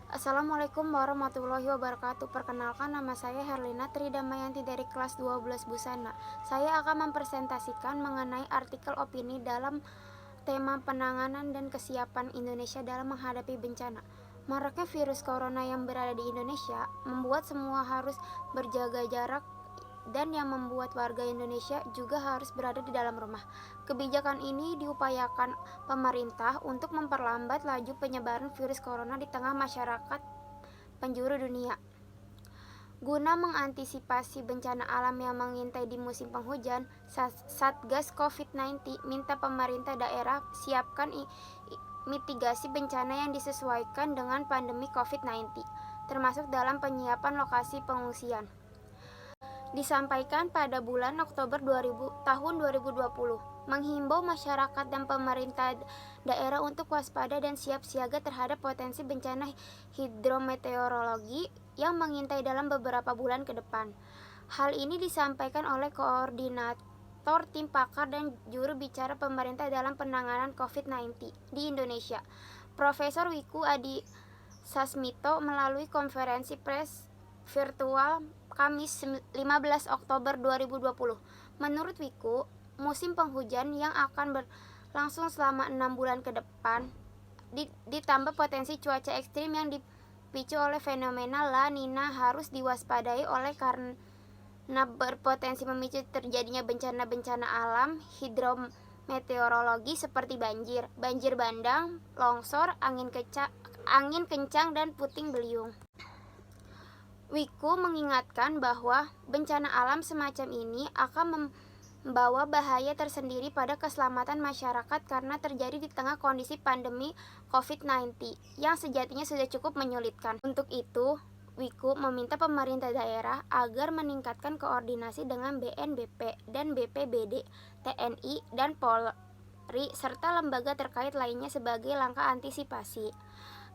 Assalamualaikum warahmatullahi wabarakatuh. Perkenalkan, nama saya Herlina Tridamayanti dari kelas 12 Busana. Saya akan mempresentasikan mengenai artikel opini dalam tema penanganan dan kesiapan Indonesia dalam menghadapi bencana. Maraknya virus corona yang berada di Indonesia membuat semua harus berjaga jarak dan yang membuat warga Indonesia juga harus berada di dalam rumah. Kebijakan ini diupayakan pemerintah untuk memperlambat laju penyebaran virus corona di tengah masyarakat penjuru dunia. Guna mengantisipasi bencana alam yang mengintai di musim penghujan, Satgas COVID-19 minta pemerintah daerah siapkan mitigasi bencana yang disesuaikan dengan pandemi COVID-19, termasuk dalam penyiapan lokasi pengungsian. Disampaikan pada bulan Oktober tahun 2020, menghimbau masyarakat dan pemerintah daerah untuk waspada dan siap siaga terhadap potensi bencana hidrometeorologi yang mengintai dalam beberapa bulan ke depan. Hal ini disampaikan oleh koordinator tim pakar dan juru bicara pemerintah dalam penanganan COVID-19 di Indonesia, Profesor Wiku Adi Sasmito, melalui konferensi pers virtual Kamis 15 Oktober 2020. Menurut Wiku, musim penghujan yang akan berlangsung selama 6 bulan ke depan ditambah potensi cuaca ekstrim yang dipicu oleh fenomena La Nina harus diwaspadai oleh karena berpotensi memicu terjadinya bencana-bencana alam hidrometeorologi seperti banjir bandang, longsor, angin kencang dan puting beliung. Wiku mengingatkan bahwa bencana alam semacam ini akan membawa bahaya tersendiri pada keselamatan masyarakat karena terjadi di tengah kondisi pandemi COVID-19 yang sejatinya sudah cukup menyulitkan. Untuk itu, Wiku meminta pemerintah daerah agar meningkatkan koordinasi dengan BNPB dan BPBD, TNI, dan Polri, serta lembaga terkait lainnya sebagai langkah antisipasi.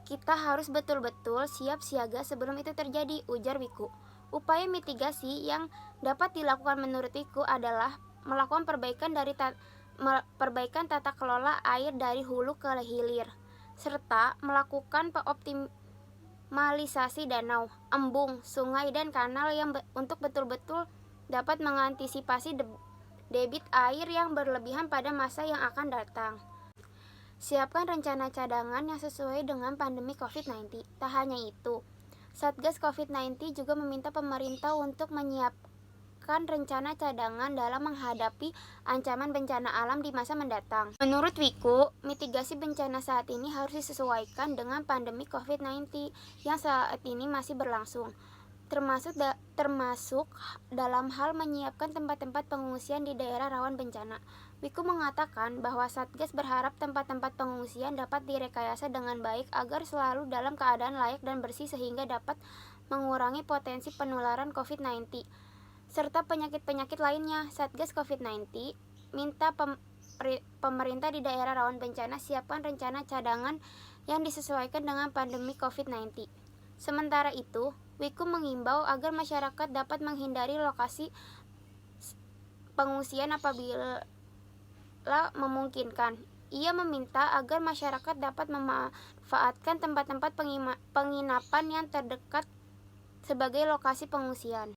Kita harus betul-betul siap siaga sebelum itu terjadi, ujar Wiku. Upaya mitigasi yang dapat dilakukan menurut Wiku adalah melakukan perbaikan tata kelola air dari hulu ke hilir, serta melakukan optimalisasi danau, embung, sungai, dan kanal yang untuk betul-betul dapat mengantisipasi debit air yang berlebihan pada masa yang akan datang. Siapkan rencana cadangan yang sesuai dengan pandemi COVID-19. Tak hanya itu, Satgas COVID-19 juga meminta pemerintah untuk menyiapkan rencana cadangan dalam menghadapi ancaman bencana alam di masa mendatang. Menurut Wiku, mitigasi bencana saat ini harus disesuaikan dengan pandemi COVID-19 yang saat ini masih berlangsung, termasuk dalam hal menyiapkan tempat-tempat pengungsian di daerah rawan bencana. Wiku mengatakan bahwa Satgas berharap tempat-tempat pengungsian dapat direkayasa dengan baik agar selalu dalam keadaan layak dan bersih sehingga dapat mengurangi potensi penularan COVID-19 serta penyakit-penyakit lainnya. Satgas COVID-19 minta pemerintah di daerah rawan bencana siapkan rencana cadangan yang disesuaikan dengan pandemi COVID-19. Sementara itu, Wiku mengimbau agar masyarakat dapat menghindari lokasi pengungsian apabila memungkinkan. Ia meminta agar masyarakat dapat memanfaatkan tempat-tempat penginapan yang terdekat sebagai lokasi pengungsian.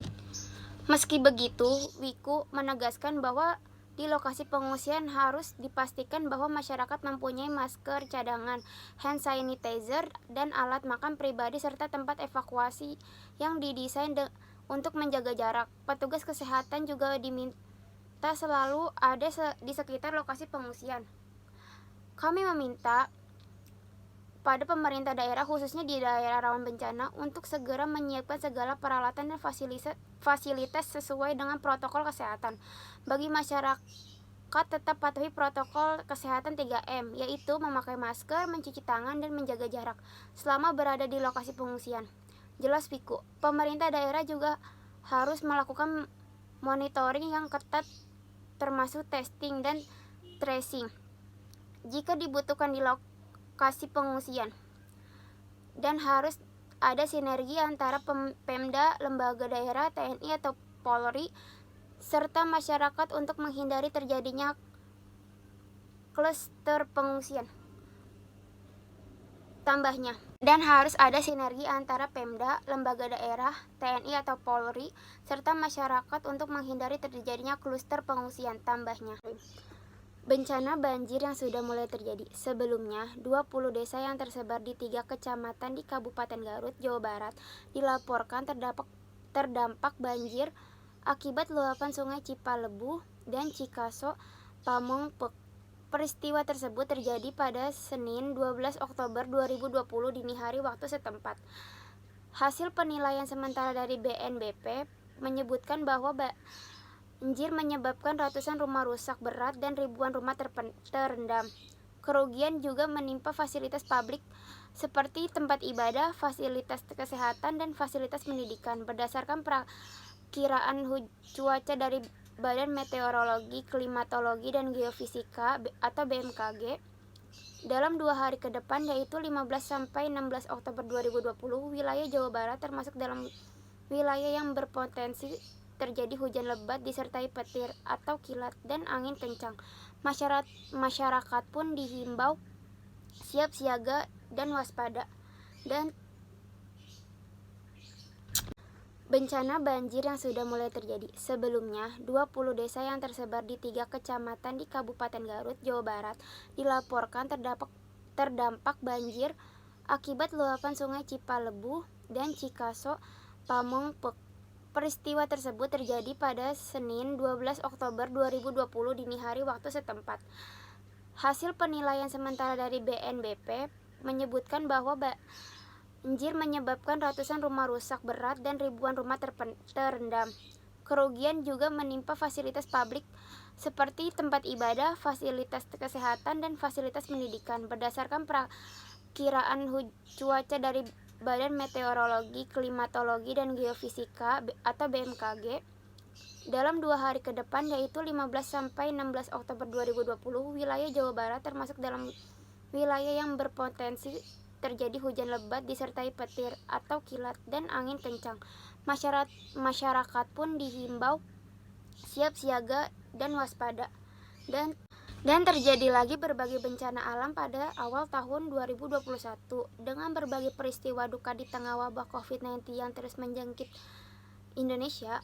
Meski begitu, Wiku menegaskan bahwa di lokasi pengungsian harus dipastikan bahwa masyarakat mempunyai masker cadangan, hand sanitizer, dan alat makan pribadi serta tempat evakuasi yang didesain untuk menjaga jarak. Petugas kesehatan juga diminta selalu ada di sekitar lokasi pengungsian. Kami meminta pada pemerintah daerah, khususnya di daerah rawan bencana, untuk segera menyiapkan segala peralatan dan fasilitas sesuai dengan protokol kesehatan. Bagi masyarakat, tetap patuhi protokol kesehatan 3M, yaitu memakai masker, mencuci tangan, dan menjaga jarak selama berada di lokasi pengungsian. Jelas Wiku, pemerintah daerah juga harus melakukan monitoring yang ketat termasuk testing dan tracing jika dibutuhkan di lokasi pengungsian, dan harus ada sinergi antara Pemda, lembaga daerah, TNI atau Polri, serta masyarakat untuk menghindari terjadinya klaster pengungsian. Tambahnya, Dan harus ada sinergi antara Pemda, lembaga daerah, TNI atau Polri, serta masyarakat untuk menghindari terjadinya kluster pengungsian, tambahnya. Bencana banjir yang sudah mulai terjadi. Sebelumnya, 20 desa yang tersebar di 3 kecamatan di Kabupaten Garut, Jawa Barat, dilaporkan terdampak banjir akibat luapan Sungai Cipalebu dan Cikaso, Pamong. Peristiwa tersebut terjadi pada Senin 12 Oktober 2020 dini hari waktu setempat. Hasil penilaian sementara dari BNPB menyebutkan bahwa banjir menyebabkan ratusan rumah rusak berat dan ribuan rumah terendam. Kerugian juga menimpa fasilitas publik seperti tempat ibadah, fasilitas kesehatan, dan fasilitas pendidikan. Berdasarkan perkiraan cuaca dari Badan Meteorologi, Klimatologi, dan Geofisika atau BMKG, dalam 2 hari ke depan yaitu 15 sampai 16 Oktober 2020, wilayah Jawa Barat termasuk dalam wilayah yang berpotensi terjadi hujan lebat disertai petir atau kilat dan angin kencang. Masyarakat pun dihimbau siap siaga dan waspada. Dan bencana banjir yang sudah mulai terjadi. Sebelumnya, 20 desa yang tersebar di 3 kecamatan di Kabupaten Garut, Jawa Barat, dilaporkan terdampak banjir akibat luapan Sungai Cipalebu dan Cikaso, Pamong. Peristiwa tersebut terjadi pada Senin 12 Oktober 2020 dini hari waktu setempat. Hasil penilaian sementara dari BNPB menyebutkan bahwa banjir menyebabkan ratusan rumah rusak berat dan ribuan rumah terendam. Kerugian juga menimpa fasilitas publik seperti tempat ibadah, fasilitas kesehatan, dan fasilitas pendidikan. Berdasarkan perkiraan cuaca dari Badan Meteorologi, Klimatologi, dan Geofisika atau BMKG, dalam 2 hari ke depan yaitu 15 sampai 16 Oktober 2020, wilayah Jawa Barat termasuk dalam wilayah yang berpotensi terjadi hujan lebat disertai petir atau kilat dan angin kencang. Masyarakat pun dihimbau siap siaga dan waspada. Dan terjadi lagi berbagai bencana alam pada awal tahun 2021 dengan berbagai peristiwa duka di tengah wabah COVID-19 yang terus menjangkit Indonesia.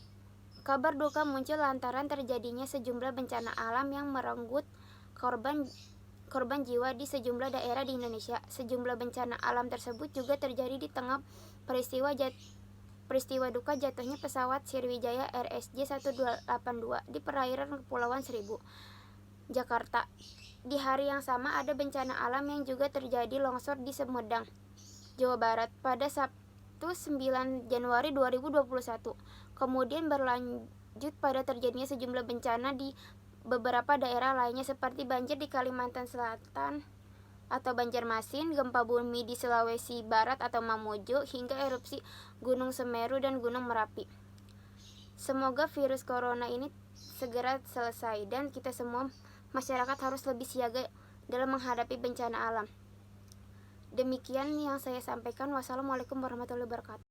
Kabar duka muncul lantaran terjadinya sejumlah bencana alam yang merenggut korban jiwa di sejumlah daerah di Indonesia. Sejumlah bencana alam tersebut juga terjadi di tengah peristiwa duka jatuhnya pesawat Sriwijaya RSJ 1282 di perairan Kepulauan Seribu, Jakarta. Di hari yang sama ada bencana alam yang juga terjadi, longsor di Sumedang, Jawa Barat pada Sabtu 9 Januari 2021. Kemudian berlanjut pada terjadinya sejumlah bencana di beberapa daerah lainnya seperti banjir di Kalimantan Selatan atau Banjarmasin, gempa bumi di Sulawesi Barat atau Mamuju, hingga erupsi Gunung Semeru dan Gunung Merapi. Semoga virus corona ini segera selesai dan kita semua masyarakat harus lebih siaga dalam menghadapi bencana alam. Demikian yang saya sampaikan. Wassalamualaikum warahmatullahi wabarakatuh.